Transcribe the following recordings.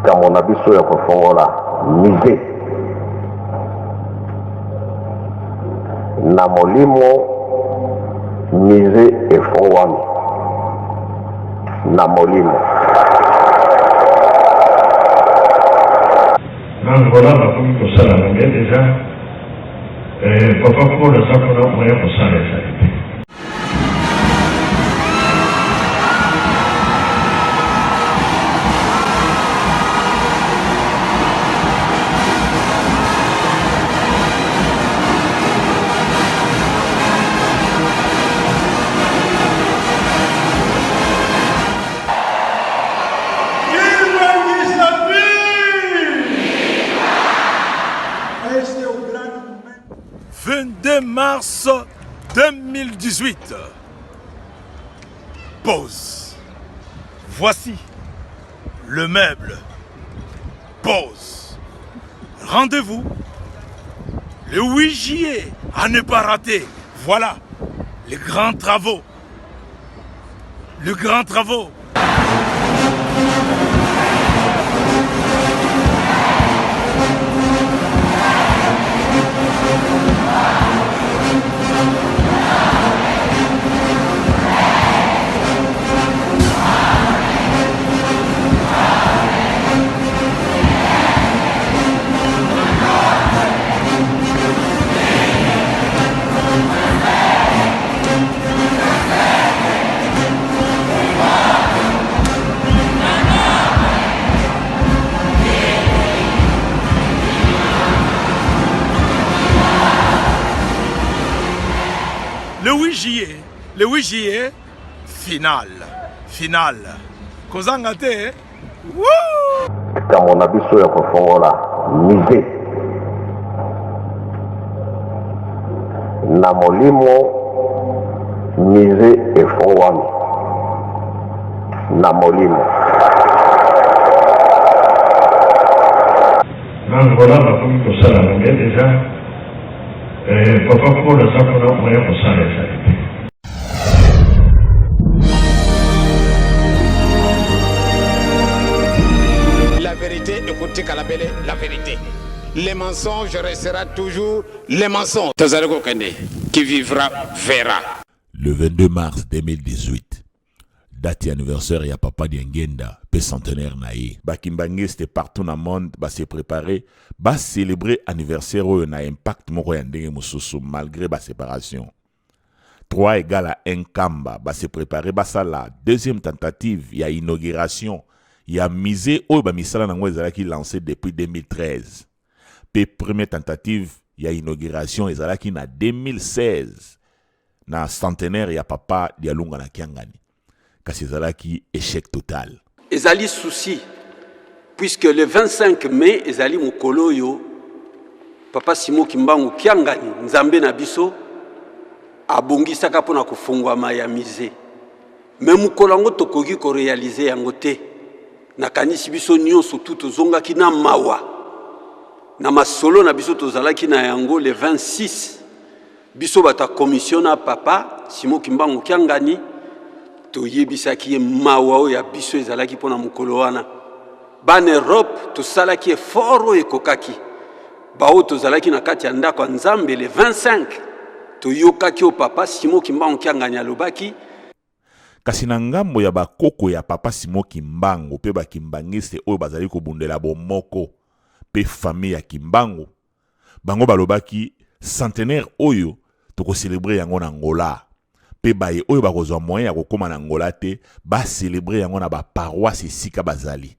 likambo na biso ya kofongola musée na molimo musée efongwami na molimo Angola bakomi kosala nange deja papa Paul aza mpona moya kosala ezali te. Mars 2018. Pause. Voici le meuble. Pause. Rendez-vous le 8 juillet à ne pas rater. Voilà les grands travaux. Les grands travaux. Le 8 juillet, finale. Kozanga te, likambo na biso ya kofongola musée na molimo musée efongwami na molimo. Angola bakomi kosala nange deja papa Paul aza mpona moya kosala ezali te. Écoutez Kalabele, la vérité. Les mensonges restera toujours les mensonges. Qui vivra verra. Le 22 mars 2018, date anniversaire ya papa Diengenda, pe centenaire naïe. Bakimbangi c'était partout dans le monde, ba se préparer, ba célébrer anniversaire où na impact moko ya ndenge mususu malgré ba séparation. 3 égale à 1 kamba, ba se préparer ba ça la deuxième tentative ya inauguration. Il y a misé au bamisala nango ezalaki lancé depuis 2013. Puis première tentative, il y a inauguration ezalaki na 2016. Na centenaire ya papa Dialunga na Kiangani. Kasi ezalaki échec total. Ezali souci puisque le 25 mai ezali mokolo yo papa Simon Kimbangu Kiangani nzambe na biso abongisaka pona kofungwama ya misé. Mais mokolo ngo tokoki ko réaliser yango te. Nakanisi biso nyonso tout zongaki na mawa na masolo na biso tozalaki na yango le 26 biso bata commission na papa Simon Kimbangu Kiangani toyebisaki mawa ya biso ezalaki pona mokolo wana ban Europe tosalaki fort ekokaki bao tozalaki na kati ya ndako nzambe le 25 toyokaki o papa Simon Kimbangu Kiangani alobaki. Kasi na ngambo ya bakoko ya papa Simon Kimbangu pe bakimbangiste oyo bazali kobundela bomoko pe famille ya Kimbangu bango balobaki centenaire oyo toko célébrer yango na Angola pe baye oyo bakozwa moyen ya kokoma na Angola te ba célébrer yango na ba paroisse esika bazali.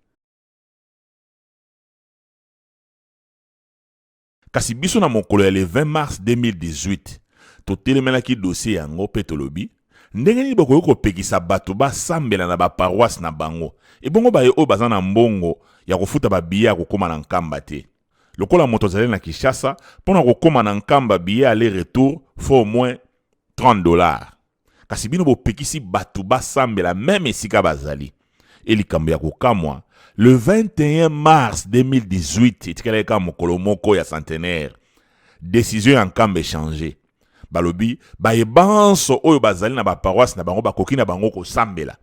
Kasi biso na mokolo ya le 20 mars 2018 to telemelaki dossier yango pe tolobi ndenge nini bakoki kopekisa bato basambela na baparoise na bango ebongo baye oyo baza na mbongo ya kofuta babiye ya kokoma na nkamba te lokola moto azali na Kinshasa mpona kokoma na nkamba biye aller retour faut au moins $30 kasi bino bopekisi bato basambela meme esika bazali elikambo ya kokamwa le 21 mars 2018 etikalaka mokolo moko ya centenaire décision ya nkamba échangé balobi bayebanso oyo bazali na ba paroisse na bango bakoki na bango ko sambela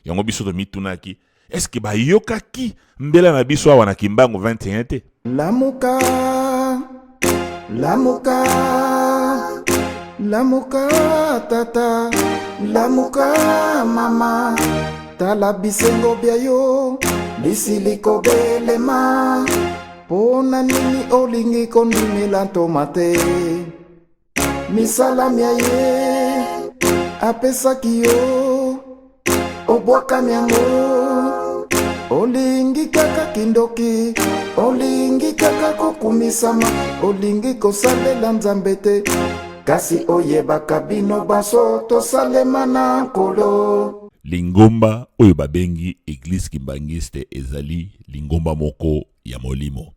yango biso to mitunaki Est-ce que bayoka ki mbela na biso awa na Kimbangu 21 te? Lamuka, lamuka, lamuka tata, lamuka mama, tala bisengo biayo, bisiliko belema, pona nini olingi kondimela tomate, misala miaye, apesaki yo, obwaka miango, olingi kaka kindoki, olingi kaka kokumisama, olingi kosalela nzambe te, kasi oyebaka bino baso tosalema na nkolo. Lingomba oyo babengi Église Kimbangiste ezali lingomba moko ya molimo.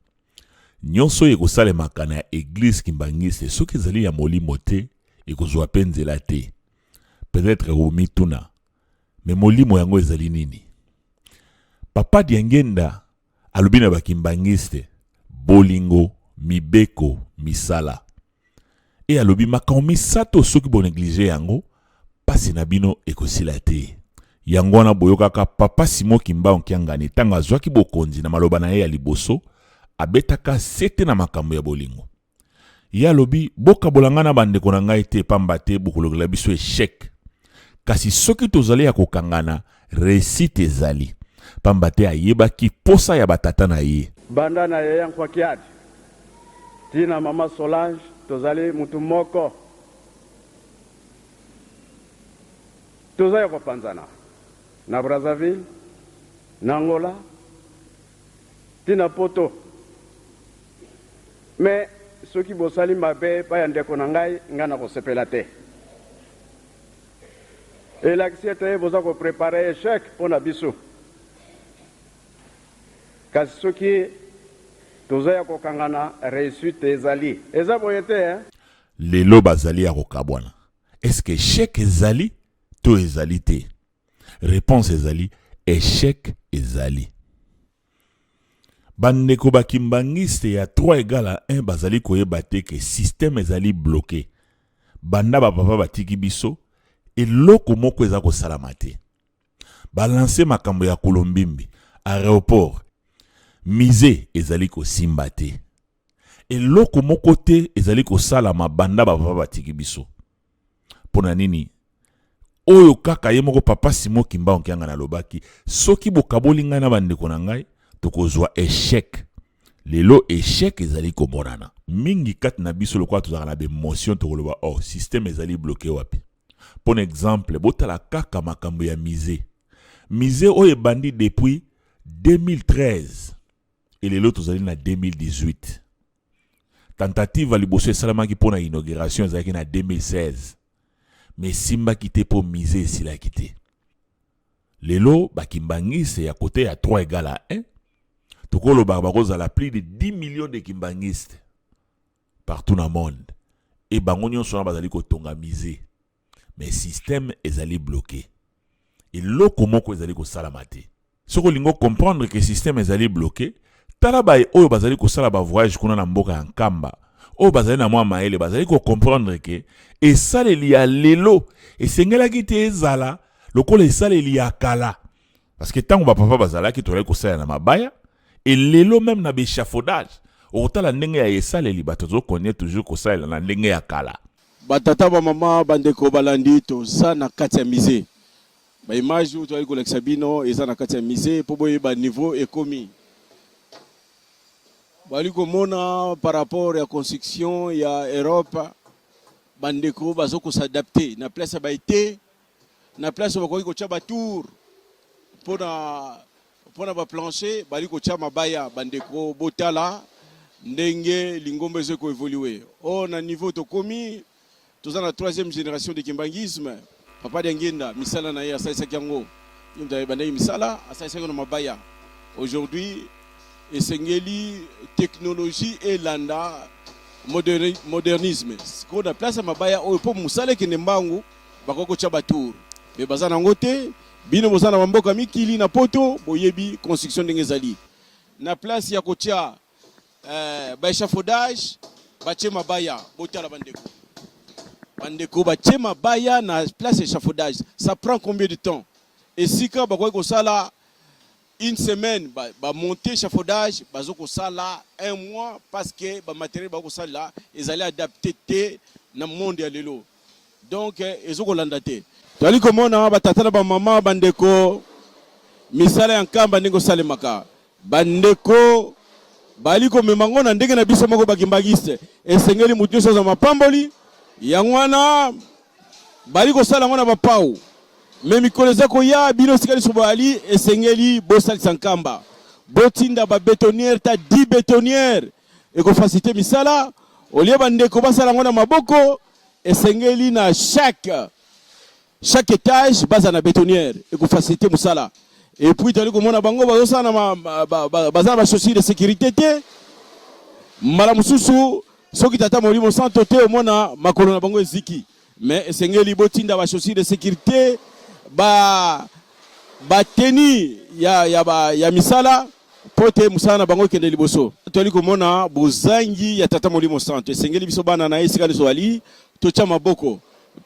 Nyonso ekosalemaka na Église Kimbangiste soki ezali ya molimo te ekozwa pe nzela te. Peut-être omituna, me molimo yango ezali nini? Papa Diangenda alobi na bakimbangiste bolingo, mibeko, misala. E alobi makambo misato soki bo néglige yango pasi na bino ekosila te. Yango wana boyokaka Papa Simon Kimbangu Kiangani tanga azwaki bokonzi na maloba na ye ya liboso abetaka sete na makambo ya bolingo. Ye alobi boka bolanga na bandeko na ngai te pamba te bokolokela biso échec. Kasi soki tozali ya kokangana réussite ezali. Pamba te ayebaki posa ya batata na ye. Banda na ye yankwa kiadi. Tina mama Solange tozali mutu moko. Tozali kwa panzana. Na Brazzaville, na Angola, tina poto. Mais ceux qui bosali mabe pa yandeko na ngai ngana ko sepela te. Et l'accès boza ko préparer échec on a biso. Kasi ceux qui tozaya ko kangana réussite ezali. Eza boyete hein. Lelo bazali ya kokabwana. Est-ce que échec ezali to ezali te? Réponse ezali échec ezali. Bandeko bakimbangiste ya 3 égale à 1 bazali koyeba te ke système ezali bloqué. Banda ba papa batiki biso eloko moko eza kosala te. Balancer makambo ya Kolombimbi, aéroport, misé ezali kosimba te. Eloko moko te ezali kosala banda ba papa batiki biso. Pona nini? Oyo kaka ye moko Papa Simon Kimbangu Kiangani alobaki soki bokabolinga na bandeko na ngai tokozwa échec. Lelo échec ezali komonana. Mingi kat na biso lokwa tozaka na émotion tokoloba oh système ezali bloqué wapi. Pour exemple, botala kaka makambo ya misé. Misé oyo bandi depuis 2013 et lelo tozali na 2018. Tentative à liboso esalamaki pona inauguration ezalaki na 2016. Mais simba kite po miser si la kite. Lelo bakimbangiste ya côté à 3 égale à 1. Tokolo barbarosa la plus de 10 millions de kimbangistes partout dans le monde. Et bangonyon sona bazali ko tonga miser. Mais système ezali bloqué. Et loko moko ezali ko salamate. Soko lingo comprendre que système ezali bloqué, tala ba oyo bazali ko sala ba voyage kuna na mboka ya Nkamba. O bazali na mwa maele bazali ko comprendre que et ça li ya lelo et sengela ki te ezala lokola esaleli ya kala parce que tango ba papa bazala ki tolai ko sala na mabaya et lelo même na béchafaudage otala ndenge ya esaleli bato zo connaître toujours ko sala na ndenge ya kala batata ba mama bandeko balandi to za na kati ya musée ba image to ali ko lekisa bino eza na kati ya musée po boye ba niveau ekomi. Bali komona par rapport à la construction ya Europe bandeko bazoko s'adapter na place ba été na place ba ko tia ba tour pona ba plancher bali ko tia mabaya bandeko botala ndenge lingombe zeko évoluer na niveau to komi toza na 3e génération de kimbangisme Papa Diangenda misala na ya saisa kyango yimda bandai misala saisa na mabaya aujourd'hui et sengeli technologie et landa modernisme ko da place mabaya o po musale ke nembangu bakoko cha batour be bazana ngote bino bozana mboka mikili na poto boyebi construction ndengezali na place ya kocha ba échafaudage bache mabaya botala bandeko bache mabaya na place échafaudage ça prend combien de temps et sika bakoko sala une semaine, bah monter échafaudage, bazoko sala un mois parce que bah matériel bazoko sala, ils allaient adapter dans le monde à l'élo. Donc ils ont landaté. Tali comme on a batata ba maman bandeko misala yankamba ndeko salemaka. Bandeko baliko memango na ndenge na biso moko bakimbagiste. Esengeli mutu so za mapamboli yangwana baliko sala ngona ba pau. Mais mikoleza ko ya bino sikali sobali esengeli bosali sankamba botinda ba bétonnière ta 10 bétonnières et ko faciliter misala olie bandeko basala ngona maboko esengeli na chaque étage baza na bétonnière et ko faciliter musala et puis tali ko mona bango bazo na baza ba chaussures de sécurité te mala mususu soki tata molimo santo te mona makolo na bango eziki mais esengeli botinda ba chaussures de sécurité ba teni ya misala pote musala na bango kende liboso toli komona bozangi ya tata molimo santo esengeli biso bana na esika liso ali tocha maboko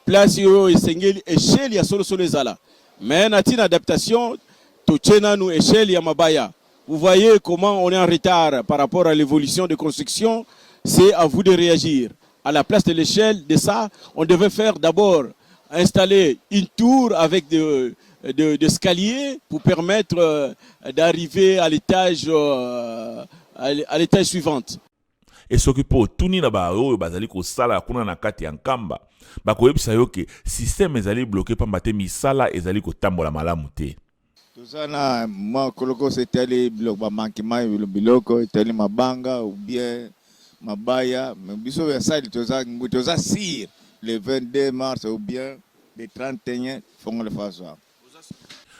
place yo esengeli échelle ya solo ezala mais na tina adaptation tochena nous échelle ya mabaya. Vous voyez comment on est en retard par rapport à l'évolution de construction. C'est à vous de réagir. À la place de l'échelle de ça, on devait faire d'abord installer une tour avec des escaliers pour permettre d'arriver à l'étage suivante. Et s'occuper au tuni na ba oyo bazali ko sala kuna na kati ya nkamba ba ko yebisa yo ke système ezali bloqué pa mbate misala ezali ko tambola malamu te. Tout ça na moi koloko c'était les blocs ba mankima biloko c'était mabanga ou bien mabaya mais biso ya sali toza sir le 22 mars ou bien le 31 font le façon.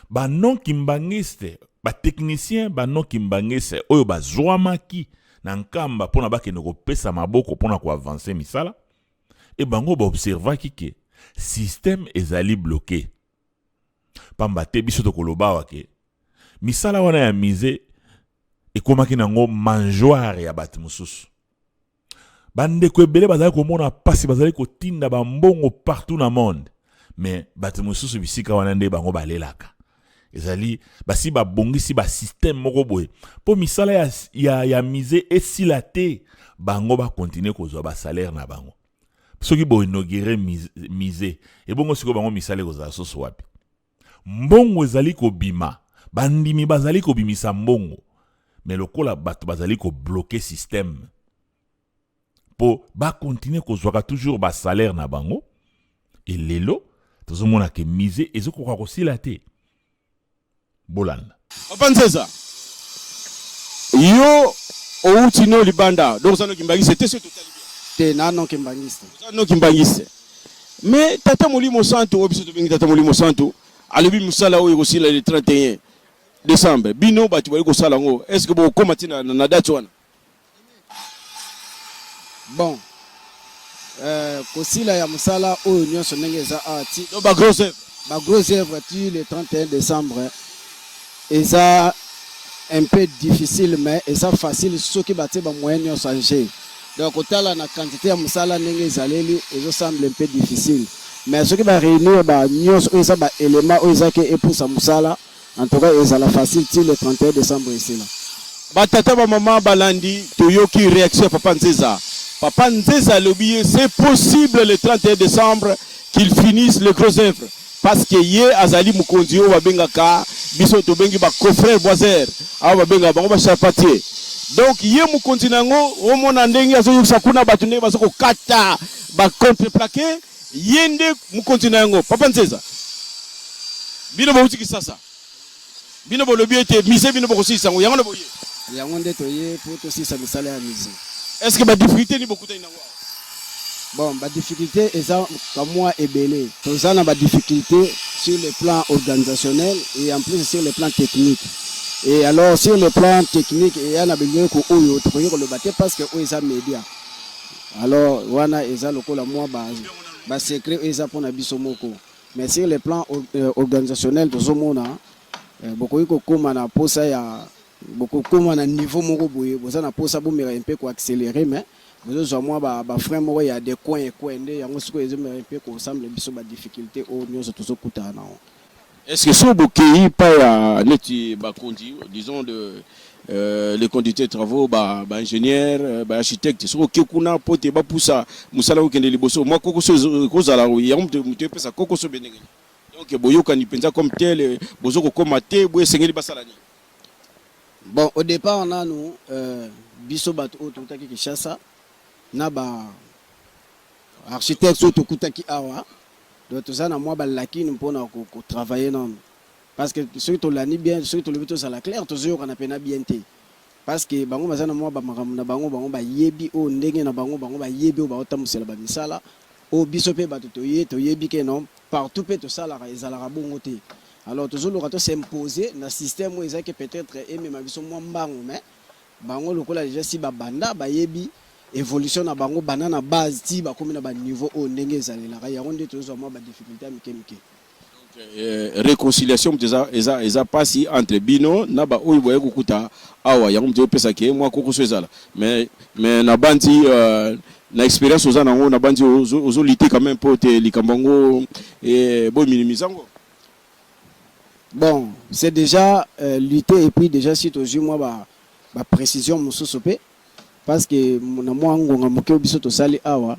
Ba non kimbangiste, ba technicien ba non kimbangiste oyo ba zwamaki na nkamba pona ba kende ko pesa maboko pona ko avancer misala et bango ba observa ke système ezali bloqué. Pamba te biso to koloba wake misala wana ya mise ekomaki nango mangeoire ya bato mosusu. Bandeko ebele bazali komona pasi bazali kotinda bambongo partout na monde. Mais bato mosusu bisika wana nde bango balelaka. Ezali basi babongisi ba système moko boye. Po misala ya mise esila te bango ba continuer kozwa ba salaire na bango. Soki bo inaugure mise e bongo siko bango misala kozala soso wapi. Mbongo ezali ko bima. Bandimi bazali ko bimisa mbongo. Mais lokola bato bazali ko bloquer système. Po ba continuer kozwaka toujours ba salaire na bango. Et lelo tozomona ke mise ezokoka kosila te. Bolanda. Opanzeza. Yo outino libanda. Donc ça no kimbangiste te surtout te nano kimbangiste. No kimbangiste. Mais tata molimo santo obiso to bengi tata molimo santo alobi musala oyo kosila le 31 décembre. Bino bati bali kosala ngo. Est-ce que bo komati na date wana? Bon. Kosila ya musala oyo nyonso ndenge za ati. Do ba gros œuvre. Ba gros œuvre tu le 31 décembre. Et ça un peu difficile mais et ça facile ceux qui battent ba moyen nyonso changer. Donc otala na quantité ya musala ndenge ezaleli ezo semble un peu difficile. Mais ceux qui va réunir ba nyonso oyo ça ba élément oyo za ke epousa musala en tout cas ezala facile ti le 31 décembre ici là. Ba tata ba maman balandi toyoki réaction papa Nzeza. Papa Nzeza lobi c'est possible le 31 décembre qu'il finisse le gros œuvre parce que yé azali mukonzi o babengaka biso to bengi ba coffreur boiser a babenga bango ba charpentier. Donc yé mukonzi nango o mona ndenge azoyokisa kuna batu ndenge bazoko kata ba contreplaqué yende mukonzi nango papa Nzeza. Bino ba utiki sasa. Bino bo lobi ete mise bino bo kosisa ngo yango boye. Yango nde toye pour to sisa misala ya mise. Est-ce que ba difficulté ni beaucoup na Bon, la difficulté est ça, comme moi, est belé. Tout ça, on a des difficultés sur le plan organisationnel et en plus sur le plan technique. Et alors, sur le plan technique, il y a besoin qu'on le batte parce que on est média. Alors, on a le coup la moi, bah secret, on est pour nabiso moko. Mais sur le plan organisationnel, tout ce monde a beaucoup de comme on a posé à beaucoup comme on a niveau moko boye. Vous en a posé à vous mais un peu quoi accélérer, mais vous avez moi frère moi il y a des coins et coins il y a un peu qu'on semble biso ba difficulté au nous tout ce coût Est-ce que ce bokei pas à neti bakondi, disons les conducteurs de travaux, ingénieurs, architectes, ce que kuna pote ba poussa musala okende liboso moi koko kozala ya mutu pesa koko so benenge. Donc boyoka ni penza comme tel bozoko komate boye sengeli basala ni. Bon, au départ on a nous biso bato otutaki Kinshasa na ba architectes otokutaki awa. Donc tout ça na moi balaki nous pour travailler non. Parce que ceux qui l'ont bien, ceux qui l'ont ça la clair, tous eux on a peine bien té. Parce que bango bazana moi ba makamuna bango ba yebi o ndenge na bango ba yebi o ba otamusela ba misala o bisope ba to yebi ke non partout peut to sala ezala bongo té. Alors toujours le rato s'imposer na système où ezaki peut-être aimer ma biso moi mbango mais bango lokola déjà si ba banda ba yebi évolution na bango banana base ti ba komi na ba niveau o ndenge ezala la ya onde toujours moi ba difficulté mike. Réconciliation eza pasi entre bino na ba oyo boye kukuta awa ya mtu pesa ke moi koko sezala mais na bandi na expérience ozana ngo na bandi ozo lutter quand même pour te likambango et bon minimisango. Bon, c'est déjà lutter et puis déjà si tu moi ba précision mususupe parce que na moi ngonga moke biso to sali awa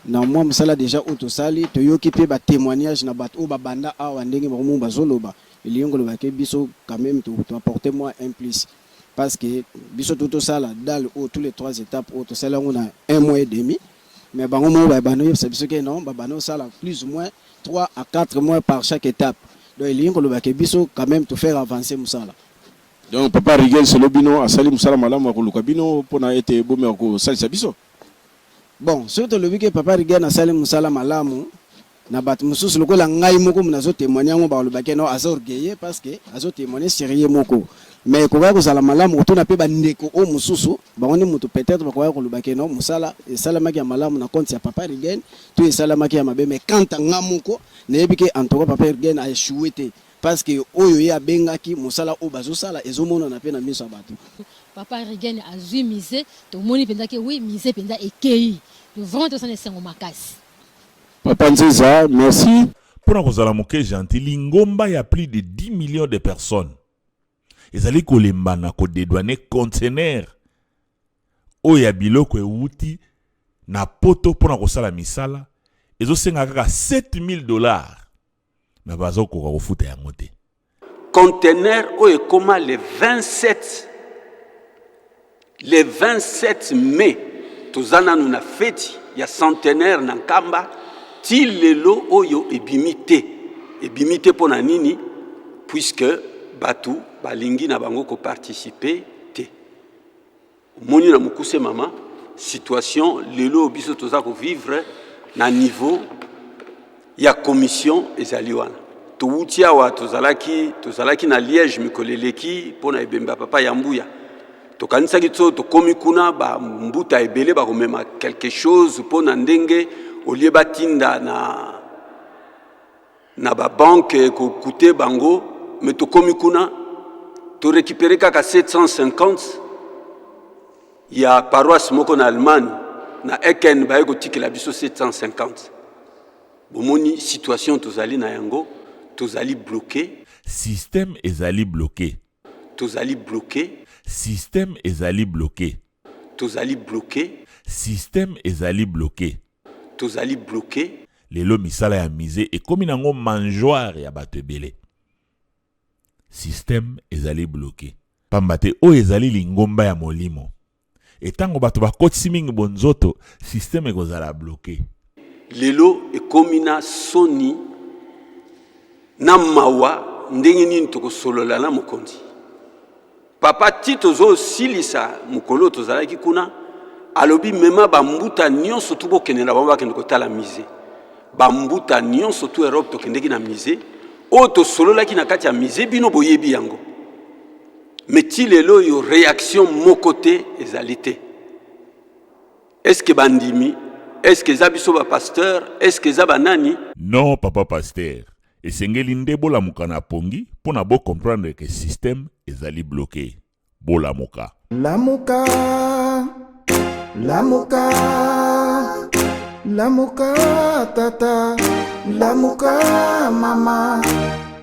na moi msala déjà autosali to yoki pe ba témoignage na bato o ba banda awa ndenge ba mo bazoloba eliongo loba ke biso quand même to apporter moi un plus parce que biso tout sala dans tous les 3 étapes autosala on a 1 mois et demi mais bango mo ba bano c'est biso ke non ba bano sala plus ou moins 3 à 4 mois par chaque étape donc eliongo loba ke biso quand même to faire avancer musala. Donc papa Rigel Solobino a sali musala malamu ko lukabino pona ete bomé ko sali biso. Bon, surtout le week-end papa Rigel na sali musala malamu na bat mususu lokola ngai moko munazo témoigner ngo ba lobake no azo orgueillé parce que azo témoigner sérieux moko mais ko ba ko sala malamu to na pe ba ndeko o mususu ba ngoni mutu peut-être ba ko lobake no musala et salamaki ya malamu na compte ya papa Rigel to e salamaki ya mabe mais quand ngamuko na yebike en tout cas papa Rigel a échoué parce que oyo ya bengaki musala o bazo sala ezomona na pe na miso bato. Papa Rigel a zui misé to moni penza ke oui misé penza ekei le vraiment to sana sengo makasi. Papa Nzeza, merci. Pour nous moke gentil, lingomba y a plus de 10 millions de personnes. Ils allaient kolemba na ko dédouaner conteneur. O ya biloko e wuti na poto pour na kosala misala. Ezo senga kaka $7,000. Na bazo ko ko futa yango te. Conteneur o e koma le 27 mai tozana nuna feti ya centenaire na Nkamba ti lelo oyo ebimite pona nini puisque batu balingi na bango ko participer te moni na mukuse mama situation lelo biso toza ko vivre na niveau ya commission ezali wana to utia wa tozalaki na Liège mikoleleki pona ebemba papa ya Mbuya to kanisa kitso to komikuna ba mbuta ebele ba komema quelque chose pona ndenge olie batinda na ba banque ko coûter bango mais to komikuna to récupérer kaka 750 ya paroisse moko na Allemagne na Eken ba ko tikela biso 750 bomoni situation tozali na yango tozali bloqué système ezali bloqué tozali bloqué système ezali bloqué tozali bloqué système ezali bloqué tozali bloqué lelo misala ya misé et comme nango mangeoire ya bato ebele système ezali bloqué pambate o ezali lingomba ya molimo etango bato bakotisi mingi bonzoto système ekozala bloqué lelo ekomina soni na mawa ndenge nini tokosolola na mokonzi papa tito zo silisa mukolo tozalaki kuna alobi mema bambuta nyonso tu bokende na bango bakende kotala musée bambuta nyonso tu Europe tokendeki na musée o tosololaki na kati ya musée bino boyebi yango mais ti lelo yo réaction moko te ezali te est-ce que bandimi est-ce que eza biso ba pasteur est-ce que eza banani non papa pasteur esengeli nde bolamuka na pongi mpona bo comprendre que système ezali bloqué bolamuka lamuka tata lamuka mama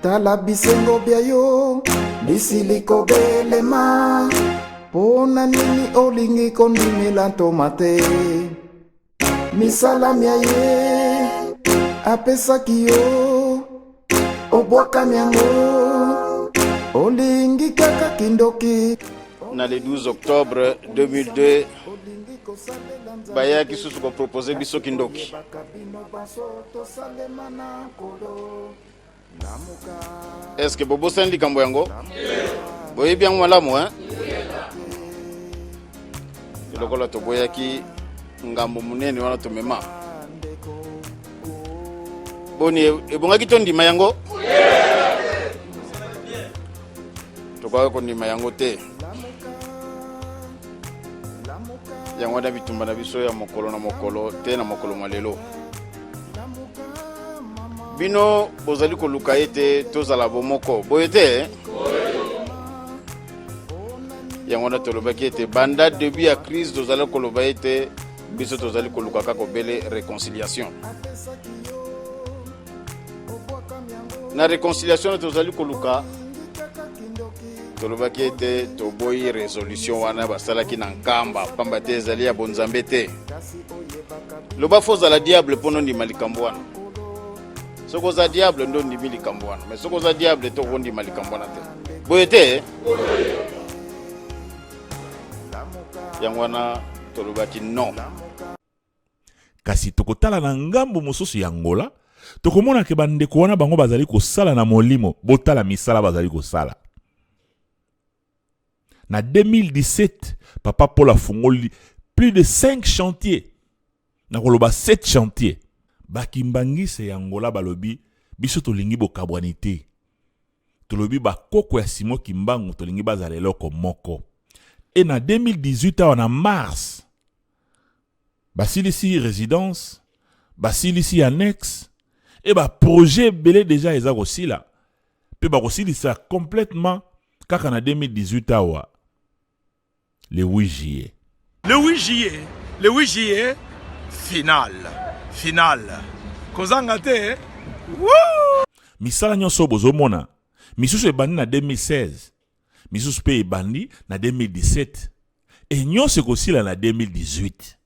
tala bisengo bya yo bisiliko belema pona nini olingi kondimela tomate misala mia ye apesaki yo obwakami yango olingi kaka kindoki. Na le 12 octobre 2002 bayaki susu ko proposer biso kindoki. Est-ce que bobo sandi kambo yango? Boye bien malamu hein? Lokola to boyaki ngambo munene wana to mema. Boni ebongaki to ndima yango? To kwa ko ndima yango te. Yango da bitumba na biso ya mokolo na mokolo te na mokolo malelo. Bino bozali ko luka ete tozala bomoko boyete yango na tolobaki ete banda début ya crise tozali ko loba ete biso tozali ko luka kako bele réconciliation na réconciliation tozali ko luka tolobaki ete toboyi résolution wana basalaki na nkamba pamba te ezali ya bonzambe te loba foza la diable pono ndima likambo wana soko za diable ndo ndimi likambo wana mais soko za diable to ko ndima likambo wana te boyete yango wana tolobaki non. Kasi tokotala na ngambo mosusu ya Angola tokomona ke bandeko wana bango bazali kosala na molimo botala misala bazali kosala. Na 2017 papa Paul a fungoli plus de 5 chantiers na koloba 7 chantiers bakimbangise ya Angola balobi biso tolingi bokabwani te tolobi bakoko ya Simon Kimbangu tolingi bazala eloko moko. Et na 2018 en mars basilisi résidence basilisi annexe et ba projet belé déjà eza kosila pe ba kosilisa complètement kaka na 2018 awa le 8 juillet. Le 8 juillet, le 8 juillet, finale. Kozanga te. Woo! Misala nyonso bozomona. Misusu ebandi na 2016. Misusu pe ebandi na 2017. Et nyonso kosila na 2018.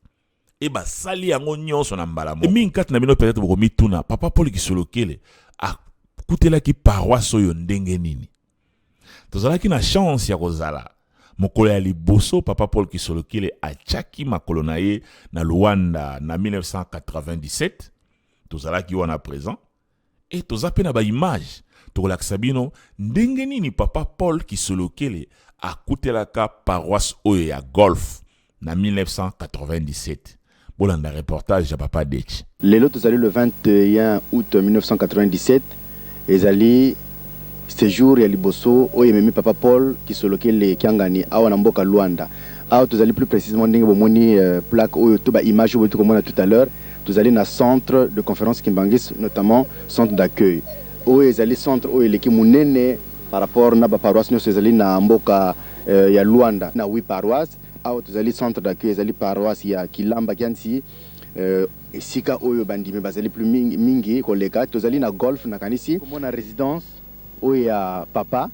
Et ba sali yango nyonso na mbala mo. Et minkat na bino peut-être bokomi tuna papa Paul Kisolokele a kutela ki paroisse oyo ndenge nini. Tozalaki na chance ya kozala. Mokolo ya liboso papa Paul Kisolokele achaki makolo na ye na Luanda na 1997. Tozalaki wana présent. Et tozape na ba image. Tokolakisa bino ndenge nini papa Paul Kisolokele akutelaka paroisse oyo ya Golf na 1997. Bolanda reportage ya papa Dech. Lelo tozali le 21 août 1997 ezali séjour ya liboso oyo ememi papa Paul Kisolokele kiangani awa na mboka Luanda. Awa tozali plus précisément ndenge bomoni plaque oyo to ba image oyo tokomona tout à l'heure. Tozali na centre de conférence Kimbangis, notamment centre d'accueil. Oyo ezali centre oyo eleki munene par rapport na ba paroisse nyonso ezali na mboka ya Luanda na 8 paroisses. Awa tozali centre d'accueil ezali paroisse ya Kilamba Kiansi esika oyo bandimi bazali plus mingi koleka. Tozali na Golf na kanisi komona résidence oyo ya papa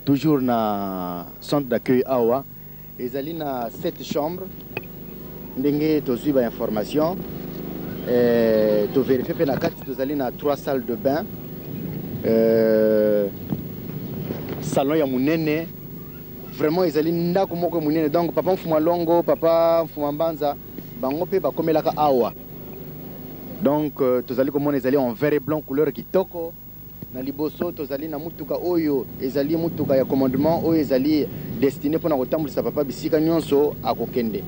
toujours na centre d'accueil awa ezali na 7 chambres ndenge tozwi ba information to vérifier pe na kati tozali na 3 salles de bain salon ya munene vraiment ezali ndako moko munene donc papa mfuma longo papa mfuma mbanza bango pe bakomelaka awa donc tozali komona ezali en vert et blanc couleur kitoko na liboso tozali na mutuka oyo ezali mutuka ya commandement oyo ezali destiné pona kotambulisa papa bisika nyonso akokende.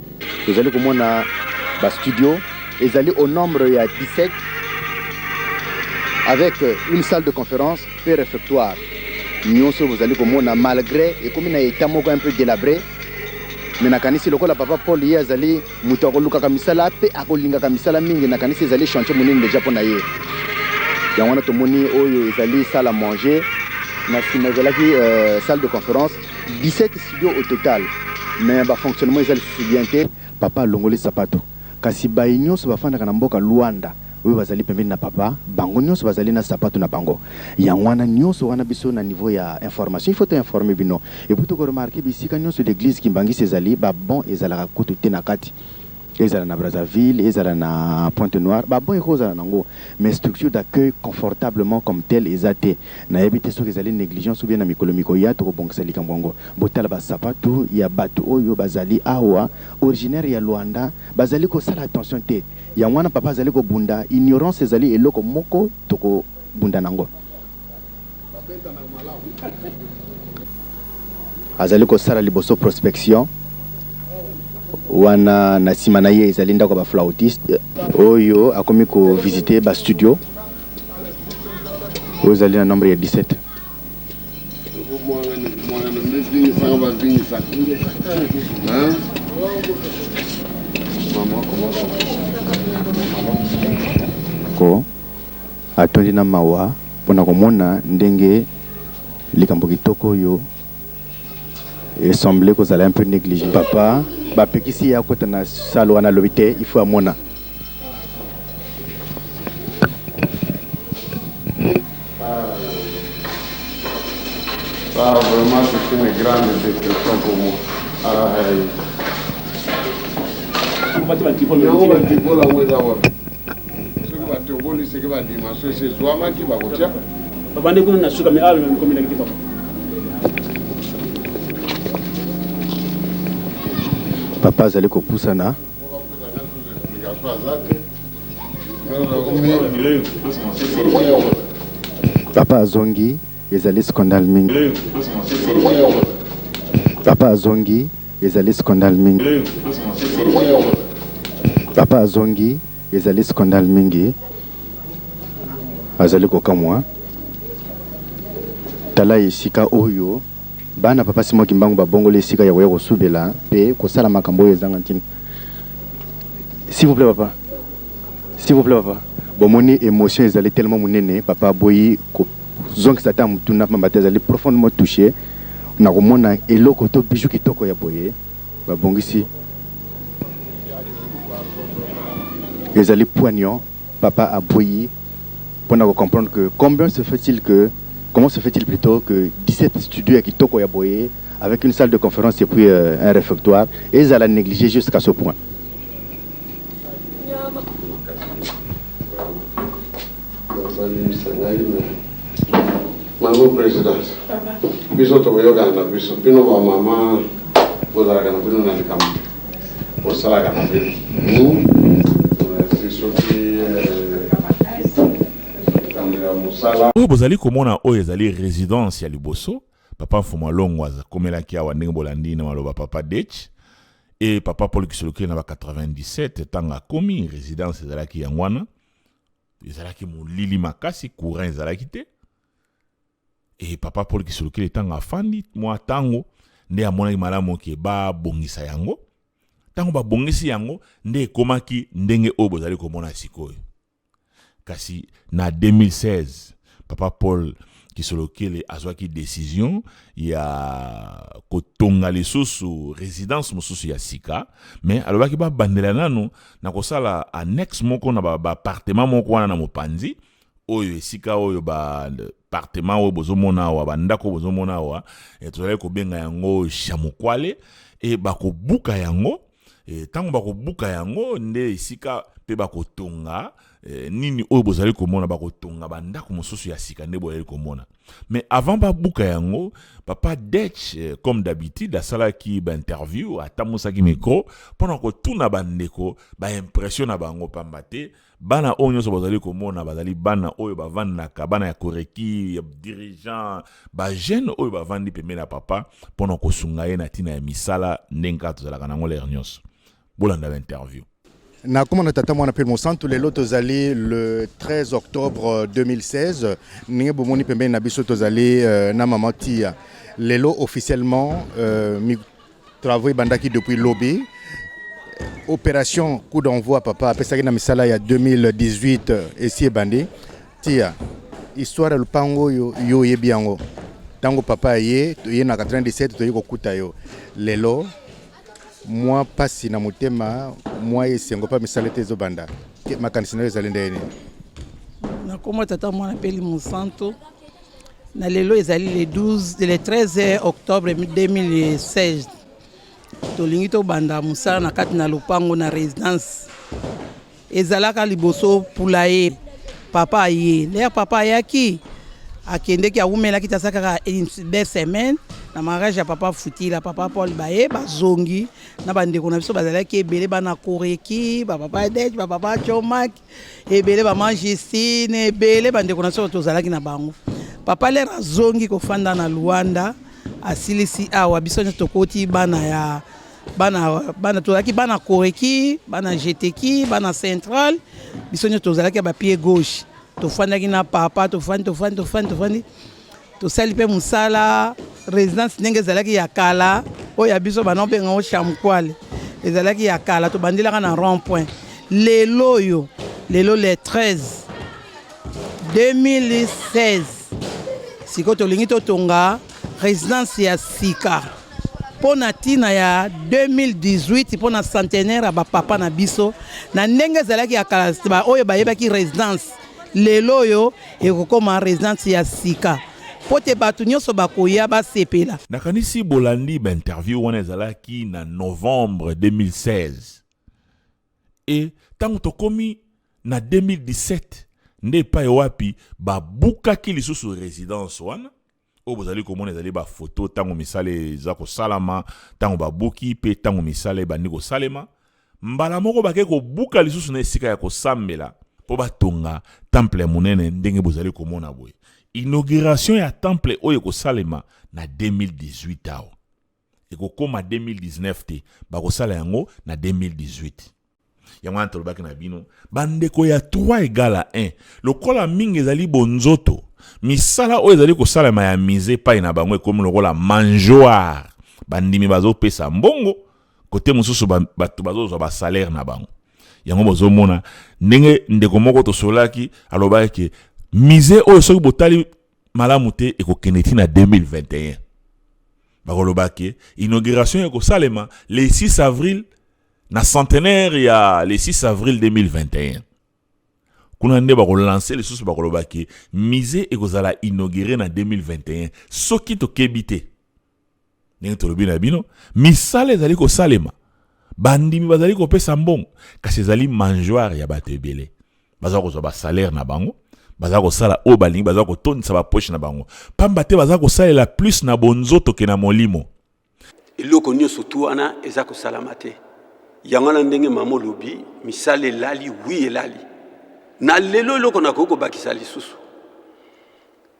Tozali komona ba studio ezali au nombre ya 17 avec une salle de conférence et réfectoire. Nyonso bozali komona malgré ekomi na état moko un peu délabré mais nakanisi lokola papa Paul ye azali mutu akolukaka misala pe akolingaka misala mingi nakanisi ezali chantier monene déjà pona ye. Yango na tomoni oyo ezali salle à manger na sima ezalaki salle de conférence 17 studios au total mais ba fonctionnement ezali bien te papa longoli sapato kasi ba nyonso bafandaka na mboka Luanda oyo bazali pembeni na papa bango nyonso bazali na sapato na bango yango wana nyonso wana biso na niveau ya information il faut informer bino et puis toko remarquer bisika nyonso d'église kimbangisi ezali ba bon ezalaka kutu te na kati ezala na Brazzaville ezala na Pointe-Noire ba bon ekozala nango mais structure d'accueil confortablement comme tel ezate na yebite soki ezali négligence ou bien na mikolo ya to bongisa likambo ngo botala ba sapato ya bato oyo bazali awa originaire ya Luanda bazali ko sala attention te ya mwana papa azali ko bunda ignorance ezali eloko moko toko bunda nango azali ko sala liboso prospection wana na sima na ye ezali ndako ba flautiste oyo akomi ko visiter ba studio oyo ezali na nombre ya 17 ko atondi na mawa mpona komona ndenge likambo kitoko oyo semblait kozala un peu négligé papa bapekisi ya kota na salo wana lobi te il faut amona Vraiment, c'est une grande dépression pour moi. papa azali kopusana papa azongi ezali scandale mingi papa azongi ezali scandale mingi papa azongi ezali scandale mingi azali kokamwa tala esika oyo bana papa Simon Kimbangu babongoli esika ya koya kosubela pe kosala makambo oyo ezanga ntina s'il vous plaît papa bomoni émotion ezali tellement monene papa boyi kozongisa ta mutuna mambate ezali profondément touché na komona eloko to bijou kitoko ya boye babongisi ezali poignant papa aboyi pour comprendre que comment se fait-il plutôt que 17 studios à Kitoko ya boye avec une salle de conférence et puis un réfectoire et ils allaient négliger jusqu'à ce point. Madame Présidente, biso to yoga na biso bino ba mama bozala kana bino na likama osala kana bino oyo bozali komona oyo ezali résidence ya liboso papa mfumu alongo aza komelaki awa ndenge bolandi na maloba papa Dech et papa Paul Kisoloki na ba 97 tanga komi résidence ezalaki yango wana ezalaki molili makasi courant ezalaki te et papa Paul Kisoloki tanga afandi mwa tango nde amonaki malamu ke ba bongisa yango tango ba bongisi yango nde ekomaki ndenge oyo bozali komona sikoyo kasi na 2016 papa Paul Kisolokele azwaki décision ya kotonga lisusu résidence mosusu ya sika mais alobaki ba bandela nano na kosala annexe moko na ba appartement moko wana na mopanzi oyo esika oyo ba appartement oyo bozomona wa bandako bozomona wa tozali kobenga yango chamokwale e bakobuka yango e tango bakobuka yango nde esika pe bakotonga nini oyo bozali komona bakotonga bandako mosusu ya sika nde bozali komona mais avant babuka yango papa Dech comme d'habitude asalaki ba interview atamusaki micro pendant ko tuna bandeko ba impression na bango pamba te bana oyo nyonso bozali komona bazali bana oyo bavandaka bana ya koreki ya dirigeant ba jeune oyo bavandi pembeni na papa pendant ko sunga ye na tina ya misala ndenga tozalaka nango l'air nyonso bolanda ba interview na komona tata mwana pe mosantu lelo tozali le 13 octobre 2016 ninge bomoni pembeni na biso tozali na mama Tia lelo officiellement mi travaux bandaki depuis lobby opération coup d'envoi papa apesaki na misala ya 2018 esi ebandi Tia histoire lupango yo yebi yango tango papa ye na 97 toyi kokuta yo lelo moi pasi na motema moi esengo pa misalete zobanda makanisi nayo ezali ndeni? Nakoma tata mwana peli Monsanto. Na lelo ezali le 13 octobre 2016. Tolingi to banda musala na kati na lupango na résidence. Ezalaka liboso pulaye papa ye. Le papa yaki akende ki awumela ki tasaka des semaines na mariage ya papa Futila papa Paul Baye bazongi na bandeko na biso bazalaki ebele bana koreki ba papa Dej ba papa Chomak ebele ba Justine ebele bandeko na biso tozalaki na bango. Papa le razongi kofanda na Luanda asilisi awa biso tokoti bana ya bana tozalaki bana koreki bana jeteki bana central biso tozalaki ba pied gauche tofandaki na papa tofandi tosali pe musala résidence ndenge ezalaki ya kala oyo biso bana mpenga o chamkwale ezalaki ya kala tobandelaka na rond point lelo le 13 2016 siko tolingi totonga résidence ya sika pona tina ya 2018 pona centenaire ya bapapa na biso na ndenge ezalaki ya kala oyo bayebaki résidence lelo yo ekokoma résidence ya sika pote batu nyonso bakoya basepela. Nakanisi bolandi ba interview wana ezalaki na novembre 2016 et tango tokomi na 2017 nde pa wapi babukaki lisusu résidence wana o bozali komona ezali ba photo tango misale za ko salama tango babuki pe tango misale bandi ko salema mbala moko bake ko buka lisusu na esika ya ko sambela po batonga temple munene ndenge bozali komona boye. Inauguration ya temple oyo ko salema na 2018 awo eko koma 2019 te bako sala yango na 2018 yango antolobaki na bino bandeko ya 3 égale à 1 lokola mingi ezali bonzoto misala oyo ezali ko salema ya mise pa ina bango ekomi lokola manjoire bandimi bazo pesa mbongo kote mosusu batu bazo ba salaire na bango yango bozomona ndenge ndeko moko to solaki alobaki mise oyo soki botali malamu te ekokende na 2021 bakolobaki inauguration eko salema le 6 avril na centenaire ya le 6 avril 2021 kuna nde bakolancer le susu bakolobaki mise ekozala inauguré na 2021 soki tokebi te ndenge tolobi na bino misala ezali kosalema bandimi bazali kopesa mbongo kasi ezali manjoire ya bato ebele baza kozwa ba salaire na bango baza kosala o balingi baza kotondisa ba poche na bango pamba te baza kosalela plus na bonzoto ke na molimo eloko nyonso tu wana eza kosalama te yango na ndenge mama lobi misala elali wi elali na lelo eloko nakoki kobakisa lisusu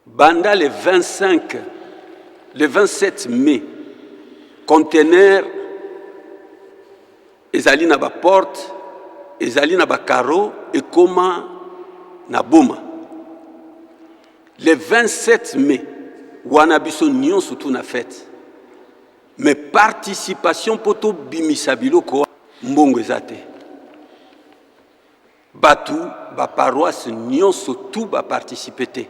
banda le 27 mai conteneur ezali na ba porte ezali na ba carreau ekoma na boma le 27 mai wana biso nyonso tu na fête mais participation poto bimisa biloko mbongo ezate batu ba paroisse nyonso tu ba participer te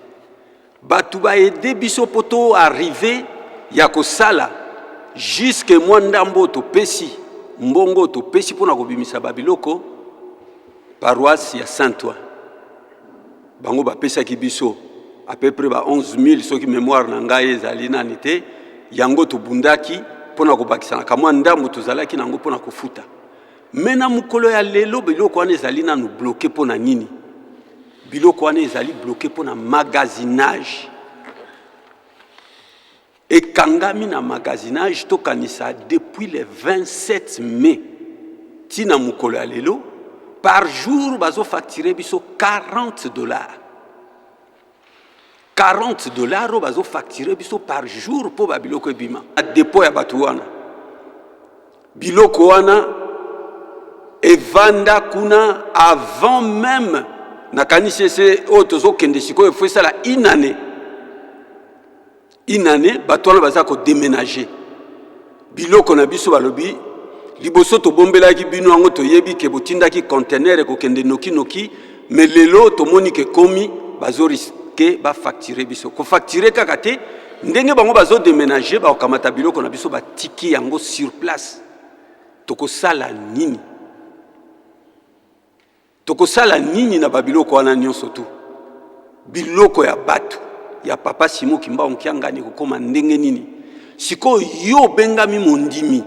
batu ba aider biso poto arriver ya kosala jusque mwandambo to pesi mbongo to pesi pona ko bimisa babiloko paroisse ya Saint-Ouen bango ba pesa ki biso à peu près 11 000 soki mémoire na ngai ezali nani te yango to bundaki pona ko bakisana kamwa ndambo tozalaki nango pona kofuta mena mukolo ya lelo biloko wana ezali nanu bloqué pona nini biloko wana ezali bloqué pona magasinage ekangami na magasinage tokanisa depuis le 27 mai tina mukolo ya lelo par jour bazo facturer biso $40 $40 bazo facturer biso par jour po ba biloko ebima a dépôt ya batu wana biloko wana evanda kuna avant même na kanisese o tozo kende siko efo sala une année batu wana baza ko déménager biloko na biso balobi liboso to bombelaki bino ango to yebi ke botindaki conteneur ko kende noki mais lelo to moni ke komi bazo risquer ba facturer biso ko facturer kaka te ndenge bango bazo déménager ba kamata biloko na biso ba tiki yango sur place to ko sala nini tokosala nini na babiloko wana nyonso tu biloko ya bato ya papa Simon Kimbangu Kiangani kokoma ndenge nini siko yo bengami mondimi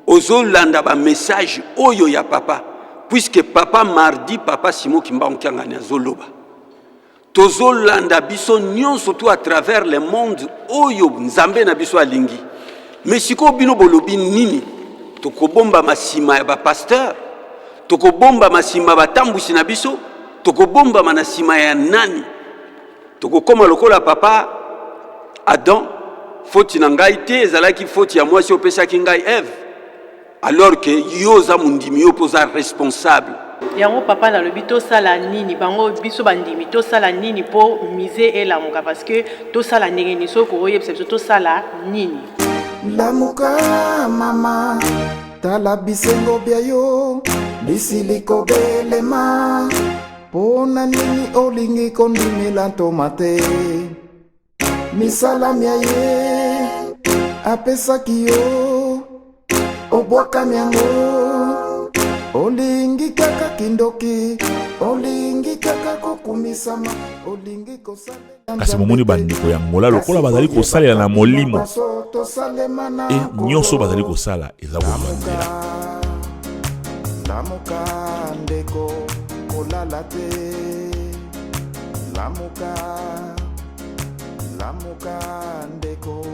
ozolanda ba message oyo ya papa puisque papa mardi papa Simon Kimbangu Kiangani azoloba tozolanda biso nyonso tu à travers le monde oyo nzambe na biso alingi mais siko bino bolobi nini tokobomba masima ya ba pasteur tokobomba masima batambusi na biso tokobomba manasima ya nani tokokoma lokola papa Adam foti na ngai te ezalaki foti ya mwasi opesaki ngai Eve alors que yo za mundimi yo poza responsable yango papa na lobi tosala nini bango biso bandimi tosala nini po mise elamuka parce que tosala ndenge ni soko oyebisa biso tosala nini lamuka mama tala bisengo bya yo bisiliko belema pona nini olingi kondimela tomate misala mia ye apesaki yo obwaka miango olingi kaka kindoki olingi kaka kokumisama olingi kosala kasi momoni bandeko ya ngola lokola bazali kosalela na molimo e nyonso bazali kosala eza kolandela lamuka ndeko kolala te lamuka ndeko